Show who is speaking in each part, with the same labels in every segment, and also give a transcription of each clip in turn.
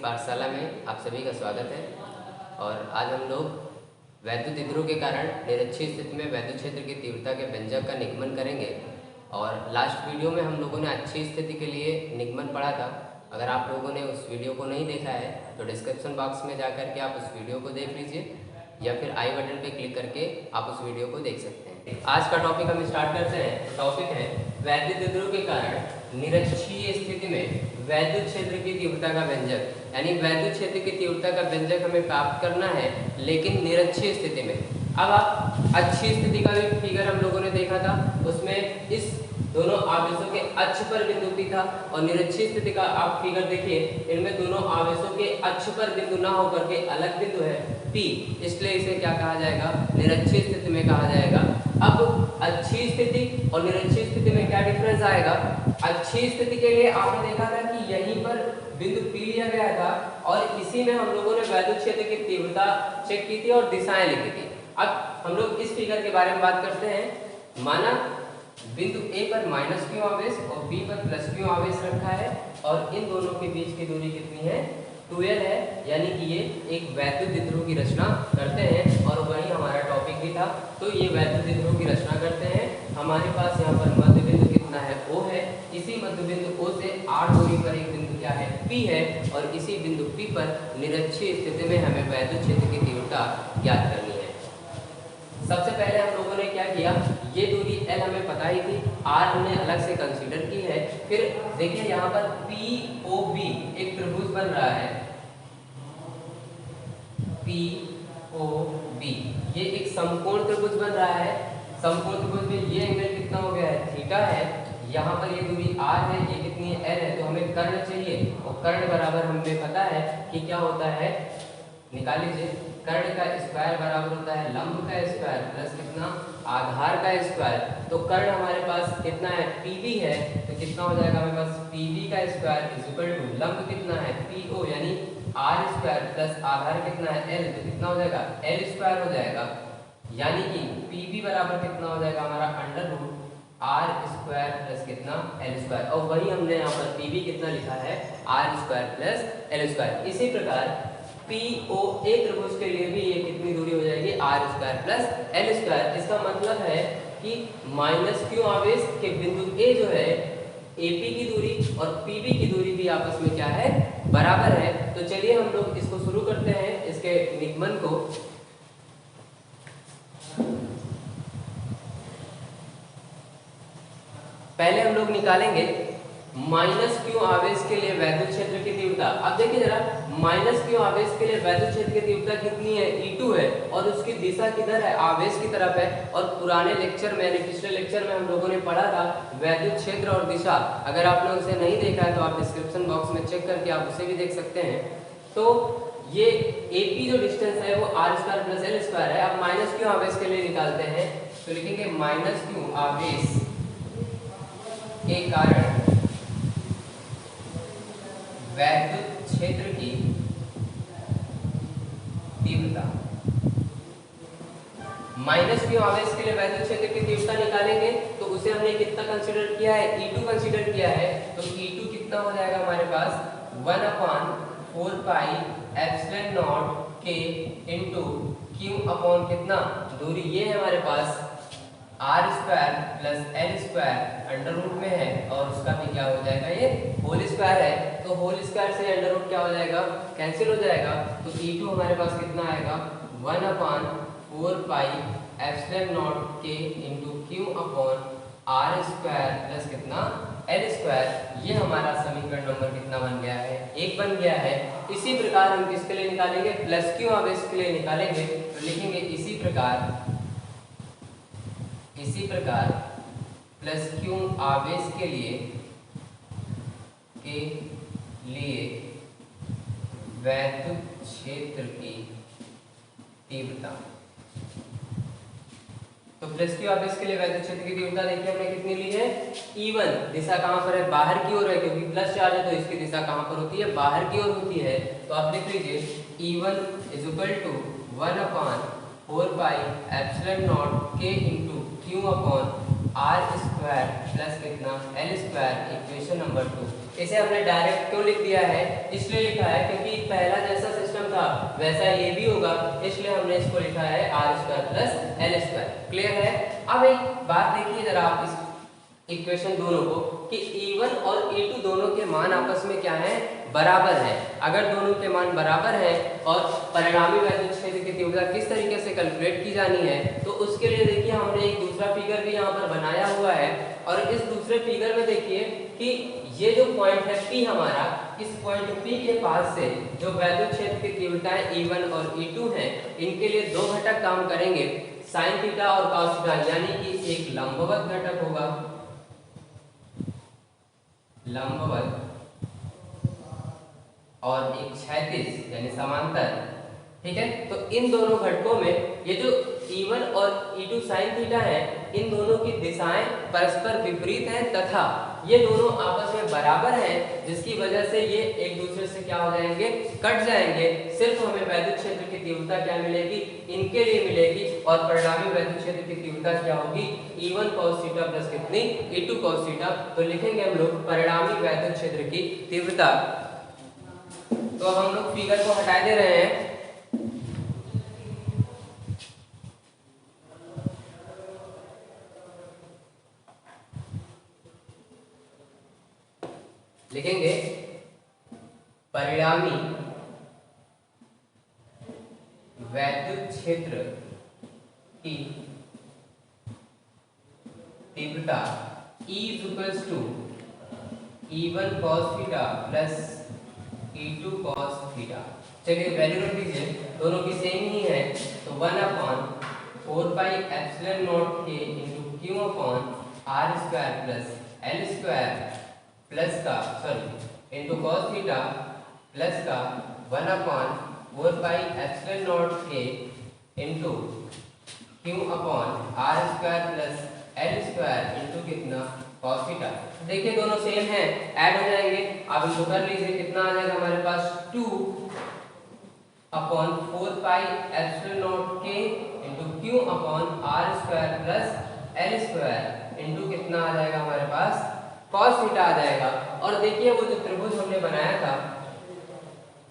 Speaker 1: पाठशाला में आप सभी का स्वागत है। और आज हम लोग वैद्युत विद्रोह के कारण निरक्षीय स्थिति में वैद्युत क्षेत्र की तीव्रता के व्यंजक का निगमन करेंगे। और लास्ट वीडियो में हम लोगों ने अच्छी स्थिति के लिए निगमन पढ़ा था। अगर आप लोगों ने उस वीडियो को नहीं देखा है तो डिस्क्रिप्शन बॉक्स में जाकर के आप उस वीडियो को देख लीजिए या फिर आई बटन पे क्लिक करके आप उस वीडियो को देख सकते हैं। आज का टॉपिक हम स्टार्ट करते हैं। टॉपिक है वैद्युत विद्रोह के कारण निरक्षीय स्थिति में वैद्युत क्षेत्र की तीव्रता का व्यंजक, यानी वैद्युत क्षेत्र की तीव्रता का व्यंजक हमें प्राप्त करना है लेकिन निरक्षीय स्थिति में। अब आप अच्छी स्थिति का भी फिगर हम लोगों ने देखा था, उसमें इस दोनों आवेशों के अक्ष पर बिंदु P था और निरक्षीय स्थिति का आप फिगर देखिए, इनमें दोनों आवेशों के अक्ष पर बिंदु ना होकर के अलग बिंदु है P, इसलिए इसे क्या कहा जाएगा, निरक्षीय स्थिति में कहा जाएगा। अब अच्छी स्थिति और निरक्षीय स्थिति में क्या डिफरेंस आएगा। अच्छी स्थिति के लिए आपने देखा था कि यहीं पर बिंदु P लिया गया था और इसी में हम लोगों ने वैद्युत क्षेत्र की तीव्रता चेक की थी और दिशाएं लिखी थी। अब हम लोग इस फिगर के बारे में बात करते हैं। माना बिंदु A पर -q आवेश और B पर +q आवेश रखा है और इन दोनों के बीच की दूरी कितनी है, 2l है, यानी कि ये एक वैद्युत विद्रोह की रचना करते हैं। और वही हमारा टॉपिक भी था, तो ये वैद्युत विद्रोह की रचना करते हैं। हमारे पास यहाँ पर मध्य बिंदु कितना है, O है। इसी मध्य बिंदु O से r दूरी पर एक बिंदु क्या है, P है, और इसी बिंदु P पर निरक्षीय स्थिति में हमें वैद्युत क्षेत्र की तीव्रता ज्ञात करनी है। सबसे पहले हम लोगों ने क्या किया, ये दूरी L हमें पता ही थी, R हमने अलग से कंसीडर की है। फिर देखिए यहाँ पर POB एक त्रिभुज बन रहा है, POB ये एक समकोण त्रिभुज बन रहा है। समकोण त्रिभुज में ये एंगल कितना हो गया है, थीटा है। यहाँ पर ये दूरी R है, ये कितनी है, L है, तो हमें कर्ण चाहिए और कर्ण बराबर हमें पता है कि क्या होता है, निकाल लीजिए। कर्ण का स्क्वायर बराबर होता है लंब का स्क्वायर प्लस कितना, आधार का स्क्वायर। तो कर्ण हमारे पास कितना है, PB है, तो कितना हो जाएगा हमारे पास, PB का स्क्वायर इज इक्वल टू लंब कितना है, PO, यानी R स्क्वायर प्लस आधार कितना है, L, तो कितना हो जाएगा, L स्क्वायर हो जाएगा। यानी कि PB बराबर कितना हो जाएगा हमारा under root R square plus कितना, L स्क्वायर। और वही हमने यहाँ पर PB कितना लिखा है, R square plus L square. इसी प्रकार POA त्रिभुज के लिए भी ये कितनी दूरी हो जाएगी, R square plus L square. इसका मतलब है कि -q आवेश के बिंदु A जो है, AP की दूरी और PB की दूरी भी आपस में क्या है, बराबर है। तो चलिए हम लोग इसको शुरू करते हैं, इसके निगमन को। पहले हम लोग निकालेंगे -q आवेश के लिए वैद्युत क्षेत्र की तीव्रता। अब देखिए जरा, -q आवेश के लिए वैद्युत क्षेत्र की तीव्रता कितनी है, E2 है, और उसकी दिशा किधर है, आवेश की तरफ है। और पुराने लेक्चर में, यानी पिछले लेक्चर में हम लोगों ने पढ़ा था वैद्युत क्षेत्र और दिशा। अगर आपने उसे नहीं देखा है तो आप डिस्क्रिप्शन बॉक्स में चेक करके आप उसे भी देख सकते हैं। तो ये AP जो डिस्टेंस है वो R square plus L square है। अब -q आवेश के लिए निकालते हैं, तो लिखेंगे -q आवेश के कारण वैद्युत क्षेत्र की तीव्रता। -q आवेश के लिए वैद्युत क्षेत्र की तीव्रता निकालेंगे तो उसे हमने कितना कंसीडर किया है, E2 कंसीडर किया है। तो E2 कितना हो जाएगा हमारे पास, 1/4 pi epsilon naught k into q upon कितना, दूरी ये है हमारे पास R square plus L square under root में है, और उसका भी क्या हो जाएगा, ये होल स्क्वायर है। तो होल स्क्वायर से अंडर रूट क्या हो जाएगा, कैंसिल हो जाएगा। तो E2 हमारे पास कितना आएगा, 1/4 pi epsilon naught k into q upon R square plus कितना, L स्क्वायर। ये हमारा समीकरण नंबर कितना बन गया है, 1 बन गया है। इसी प्रकार हम किसके लिए निकालेंगे, +q आवेश के लिए निकालेंगे। तो लिखेंगे इसी प्रकार +q आवेश के लिए वैद्युत क्षेत्र की तीव्रता। तो +q आवेश के लिए वैद्युत क्षेत्र की तीव्रता देखिए हमने कितनी ली है, E1। दिशा कहाँ पर है, बाहर की ओर है, क्योंकि प्लस चार्ज है तो इसकी दिशा कहाँ पर होती है, बाहर की ओर होती है। तो आप लिख लीजिए E1 is equal to 1/4 pi epsilon naught k into q upon R square plus कितना एल स्क्वायर इक्वेशन नंबर 2। इसे हमने डायरेक्ट क्यों लिख दिया है, इसलिए लिखा है क्योंकि पहला जैसा सिस्टम था वैसा ये भी होगा, इसलिए हमने इसको लिखा है R square plus L square. Clear है। अब एक बात देखिए जरा आप इस इक्वेशन दोनों को कि E1 और E2 दोनों के मान आपस में क्या है, बराबर है। अगर दोनों के मान बराबर हैं और परिणामी वैद्युत क्षेत्र की तीव्रता किस तरीके से कैलकुलेट की जानी है, तो उसके लिए देखिए हमने एक दूसरा फिगर भी यहाँ पर बनाया हुआ है। और इस दूसरे फिगर में देखिए कि ये जो पॉइंट है P हमारा, इस पॉइंट P के पास से जो वैद्युत क्षेत्र की तीव्रताएं E1 और E2 हैं, इनके लिए दो घटक काम करेंगे, साइन थीटा और कॉस थीटा, यानी कि एक लंबवत घटक होगा, लंबवत, और एक क्षैतिज यानी समांतर। ठीक है, तो इन दोनों घटकों में ये जो E1 और E2 साइन थीटा है, इन दोनों की दिशाएं परस्पर विपरीत हैं तथा ये दोनों आपस में बराबर हैं, जिसकी वजह से ये एक दूसरे से क्या हो जाएंगे, कट जाएंगे। सिर्फ हमें वैद्युत क्षेत्र की तीव्रता क्या मिलेगी, इनके लिए मिलेगी, और परिणामी वैद्युत क्षेत्र की तीव्रता क्या होगी, E1 cos थीटा प्लस कितनी, E2 cos थीटा। तो लिखेंगे हम लोग परिणामी वैद्युत क्षेत्र की तीव्रता। तो हम लोग फिगर को हटा दे रहे हैं, लिखेंगे परिणामी वैद्युत क्षेत्र की तीव्रता E equals to E1 cos theta plus E2 cos theta. चलिए वैल्यू रख दीजिए, दोनों की सेम ही है, तो 1/4 pi epsilon naught k into q upon r square plus l square plus का इनटू cos थीटा प्लस का 1/4 pi epsilon naught k into q upon r square plus l square into कितना cos theta. देखिए दोनों same है, add हो जाएंगे। अब इसको कर लीजिए, कितना आ जाएगा हमारे पास 2/4 पाई epsilon naught k into q upon r square plus l square into कितना आ जाएगा हमारे पास cos थीटा आ जाएगा। और देखिए वो जो त्रिभुज हमने बनाया था,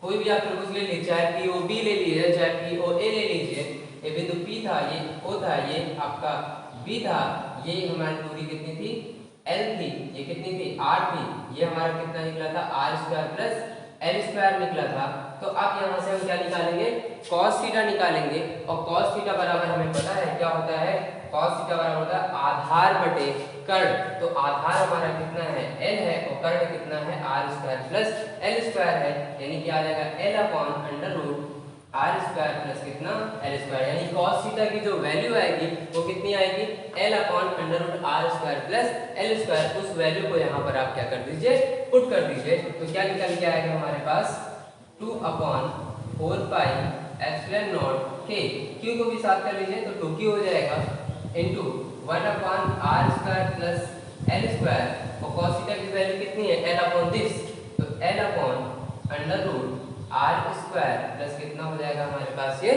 Speaker 1: कोई भी आप त्रिभुज ले लीजिए, चाहे POB ले लीजिए, चाहे POA ले लीजिए, ये बिंदु P था, ये O था, ये आपका B था, ये हमारी दूरी कितनी थी, L थी, ये कितनी थी, R थी, ये हमारा कितना निकला था, R square plus L square निकला था। तो अब यहाँ से हम क्या निकालेंगे, cos थीटा निकालेंगे, और cos थीटा बराबर हमें पता है क्या होता है, cos थीटा बराबर होता है आधार बटे कर्ण। तो आधार हमारा कितना है, L है, और कर्ण कितना है, R square plus L square है, यानी कि आ जाएगा L upon under root R square plus कितना L स्क्वायर, यानी cos थीटा की जो वैल्यू आएगी वो कितनी आएगी, L upon under root R square plus L square. उस वैल्यू को यहाँ पर आप क्या कर दीजिए, पुट कर दीजिए, तो क्या निकल के आएगा हमारे पास 2/4 पाई एप्सिलॉन नॉट k, q को भी साथ कर लीजिए तो 2q हो जाएगा, into 1/r square plus l square, और cos थीटा की वैल्यू कितनी है, l अपॉन दिस, तो l upon under root r square plus कितना हो जाएगा हमारे पास, ये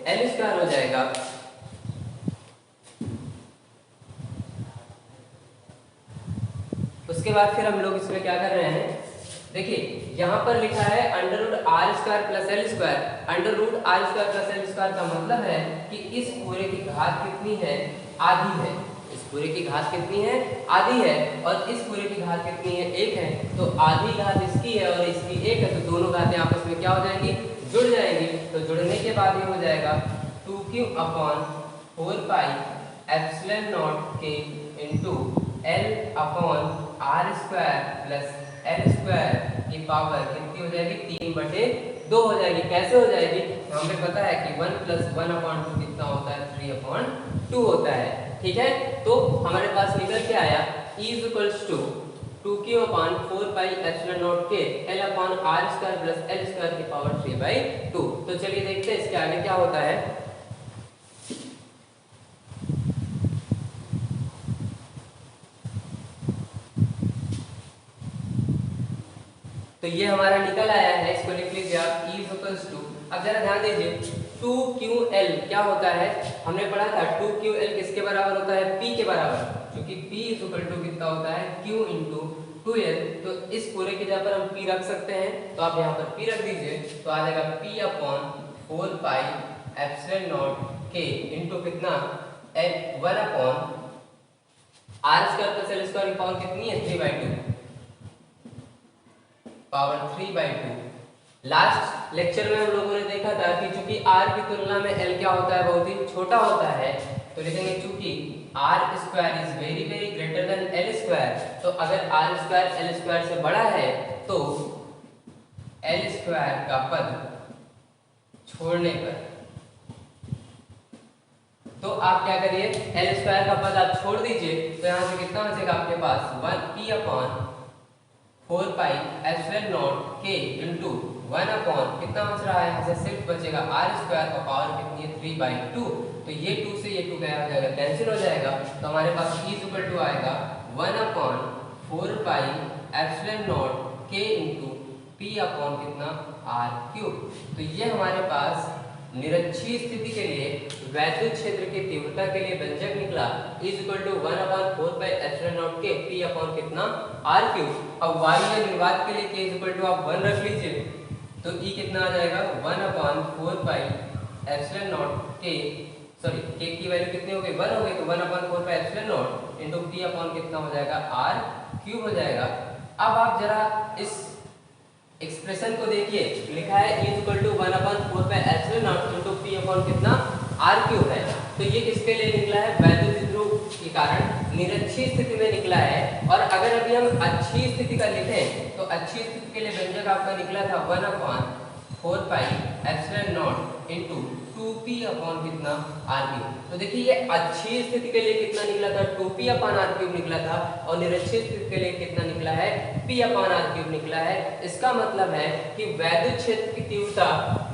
Speaker 1: l स्क्वायर हो जाएगा। उसके बाद फिर हम लोग इसमें क्या कर रहे हैं, देखिए यहाँ पर लिखा है under root R square plus L square. Under root R square plus L square का मतलब है कि इस पूरे की घात कितनी है, आधी है। इस पूरे की घात कितनी है, आधी है, और इस पूरे की घात कितनी है, एक है। तो आधी घात इसकी है और इसकी एक है, तो दोनों घातें आपस में क्या हो जाएंगी, जुड़ जाएंगी। तो जुड़ने के बाद ये हो जाएगा 2q upon 4 pi epsilon naught k into l upon R square plus L square की पावर कितनी हो जाएगी, 3/2 हो जाएगी। कैसे हो जाएगी, हमें पता है कि 1 + 1/2 कितना होता है, 3/2 होता है। ठीक है, तो हमारे पास निकल के आया E = 2q upon 4 pi epsilon naught k l upon R square plus L square की पावर 3/2। तो चलिए देखते हैं इसके आगे क्या होता है। तो ये हमारा निकल आया है, इसको लिख लीजिए आप E = अब जरा ध्यान दीजिए 2QL क्या होता है, हमने पढ़ा था 2QL किसके बराबर होता है, P के बराबर। क्योंकि P इज इक्वल टू कितना होता है Q इंटू 2L, तो इस पूरे की जगह पर हम P रख सकते हैं, तो आप यहाँ पर P रख दीजिए, तो आ जाएगा P upon 4 pi epsilon naught K into कितना 1 upon R square plus L square की पावर कितनी है 3/2, पावर 3/2। लास्ट लेक्चर में हम लोगों ने देखा था कि चूंकि r की तुलना में l क्या होता है, बहुत ही छोटा होता है, तो लिखेंगे चूंकि r square is very very greater than l square, तो अगर r स्क्वायर l स्क्वायर से बड़ा है तो l स्क्वायर का पद छोड़ने पर, तो आप क्या करिए l स्क्वायर का पद आप छोड़ दीजिए, तो यहाँ से कितना बचेगा आपके पास 1p upon 4 pi epsilon naught k into 1 upon कितना बच रहा है, यहाँ से सिर्फ बचेगा r स्क्वायर का पावर कितनी है 3/2, तो ये 2 से ये 2 क्या हो जाएगा, कैंसिल हो जाएगा, तो हमारे पास e इज इक्वल टू आएगा 1 upon 4 pi epsilon naught k into p upon कितना r क्यूब। तो ये हमारे पास निरक्षीय स्थिति के लिए वैद्युत क्षेत्र की तीव्रता के लिए व्यंजक निकला E is equal to 1 upon 4 pi epsilon naught k p upon कितना r क्यूब। अब y या निर्वात के लिए k इज इक्वल टू आप 1 रख लीजिए, तो E कितना आ जाएगा 1 upon 4 pi epsilon naught k, sorry k की वैल्यू कितनी हो गई 1 हो गई, तो 1 upon 4 pi epsilon naught into p upon कितना हो जाएगा r क्यूब हो जाएगा। अब आप जरा इस एक्सप्रेशन को देखिए, लिखा है E is equal to 1 upon 4 pi epsilon naught into p upon कितना r क्यूब है, तो ये किसके लिए निकला है, वैद्युत ध्रुव के कारण निरक्षीय स्थिति में निकला है। और अगर अभी हम अच्छी स्थिति का लिखें तो अच्छी स्थिति के लिए व्यंजक आपका निकला था 1 upon 4 pi epsilon naught into 2p upon कितना r क्यूब। तो देखिए ये अच्छी स्थिति के लिए कितना निकला था 2p अपॉन r क्यूब निकला था, और निरक्षीय स्थिति के लिए कितना निकला है p अपॉन r क्यूब निकला है। इसका मतलब है कि वैद्युत क्षेत्र की तीव्रता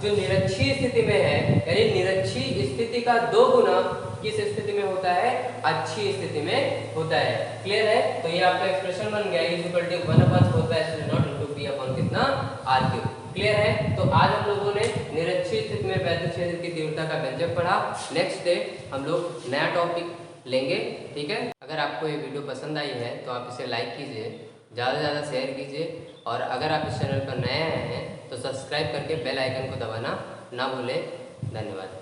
Speaker 1: जो निरक्षीय स्थिति में है, यानी निरक्षीय स्थिति का 2 गुना किस स्थिति में होता है, अच्छी स्थिति में होता है। क्लियर है, तो ये आपका एक्सप्रेशन बन गया is equal to 1 upon 4 pi epsilon naught into p upon कितना r क्यूब। क्लियर है, तो आज हम लोगों ने निरक्षीय स्थिति में वैद्युत क्षेत्र की तीव्रता का व्यंजक पढ़ा। नेक्स्ट डे हम लोग नया टॉपिक लेंगे, ठीक है। अगर आपको ये वीडियो पसंद आई है तो आप इसे लाइक कीजिए, ज़्यादा से ज़्यादा शेयर कीजिए, और अगर आप इस चैनल पर नए आए हैं तो सब्सक्राइब करके बेल आइकन को दबाना ना भूलें। धन्यवाद।